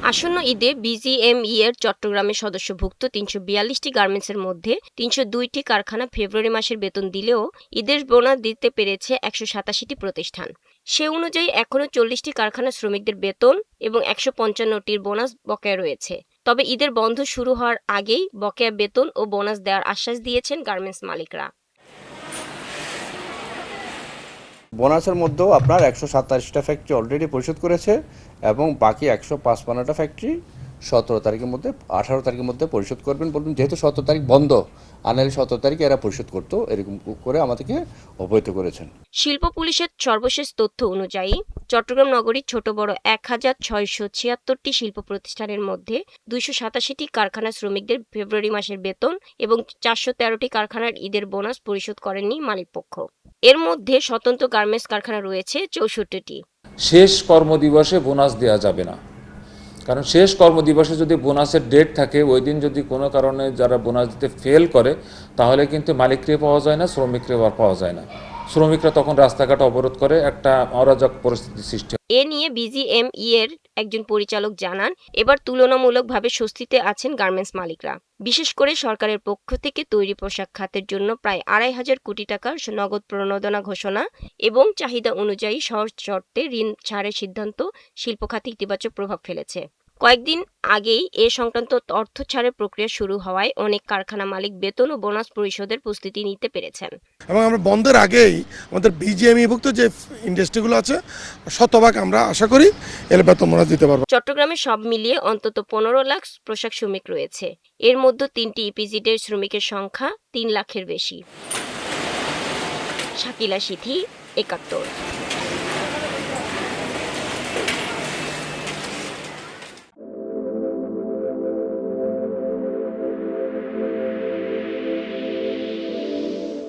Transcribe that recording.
আসন্ন ঈদে বিজিএমইএ এর চট্টগ্রামের সদস্যভুক্ত ৩৪২টি গার্মেন্টসের মধ্যে ৩০২টি কারখানা ফেব্রুয়ারি মাসের বেতন দিলেও ঈদের বোনাস দিতে পেরেছে ১৮৭টি প্রতিষ্ঠান। সে অনুযায়ী এখনও ৪০টি কারখানার শ্রমিকদের বেতন এবং ১৫৫টির বোনাস বকেয়া রয়েছে। তবে ঈদের বন্ধ শুরু হওয়ার আগেই বকেয়া বেতন ও বোনাস দেওয়ার আশ্বাস দিয়েছেন গার্মেন্টস মালিকরা। বোনাসের মধ্যেও আপনার ১২৭টা ফ্যাক্টরি অলরেডি পরিশোধ করেছে এবং বাকি ১৫৫টা ফ্যাক্টরি ১৭ তারিখের মধ্যে ১৮ তারিখের মধ্যে পরিশোধ করবেন বলবেন, যেহেতু ১৭ তারিখ বন্ধ, আনালি ১৭ তারিখে এরা পরিশোধ করতো, এরকম করে আমাদেরকে অবহিত করেছেন। শিল্প পুলিশের সর্বশেষ তথ্য অনুযায়ী চট্টগ্রাম নগরীর ছোট বড় ১,৬৭৬টি শিল্প প্রতিষ্ঠানের মধ্যে ২৮৭টি কারখানার শ্রমিকদের ফেব্রুয়ারি মাসের বেতন এবং ৪১৩টি কারখানার ঈদের বোনাস পরিশোধ করেননি মালিকপক্ষ। এর মধ্যে স্বতন্ত্র গার্মেন্টস কারখানা রয়েছে ৬৪টি। শেষ কর্মদিবসে বোনাস দেওয়া যাবে না, কারণ শেষ কর্মদিবসে যদি বোনাসের ডেট থাকে, ওই দিন যদি কোনো কারণে যারা বোনাস দিতে ফেল করে, তাহলে কিন্তু মালিককে পাওয়া যায় না, শ্রমিককে পাওয়া যায় না। শ্রমিকরা তখন রাস্তাঘাট অবরোধ করে, একটা অরাজক পরিস্থিতি সৃষ্টি হয়। এ নিয়ে বিজিএমইএ এর একজন পরিচালক জানান, এবার তুলনামূলকভাবে স্বস্তিতে আছেন গার্মেন্টস মালিকরা। বিশেষ করে সরকারের পক্ষ থেকে তৈরি পোশাক খাতের জন্য প্রায় ২৫০০ কোটি টাকার নগদ প্রণোদনা ঘোষণা এবং চাহিদা অনুযায়ী সহজ শর্তে ঋণ ছাড়ের সিদ্ধান্ত শিল্প খাতে ইতিবাচক প্রভাব ফেলেছে। কয়েকদিন আগেই এ সংক্রান্ত অর্থ ছাড়ের প্রক্রিয়া শুরু হওয়ায় অনেক কারখানা মালিক বেতন ও বোনাস পরিশোধের প্রস্তুতি নিতে পেরেছেন। এবং আমরা বন্ধের আগেই আমাদের বিজিএমইভুক্ত যে ইন্ডাস্ট্রিগুলো আছে শতভাগ আমরা আশা করি এর বেতন বোনাস দিতে পারবো। চট্টগ্রামে সব মিলিয়ে অন্তত ১৫ লাখ পোশাক শ্রমিক রয়েছে। এর মধ্যে ৩টি ইপিজেডের শ্রমিকের সংখ্যা ৩ লাখের বেশি। শাকিলা সিথি, ৭১।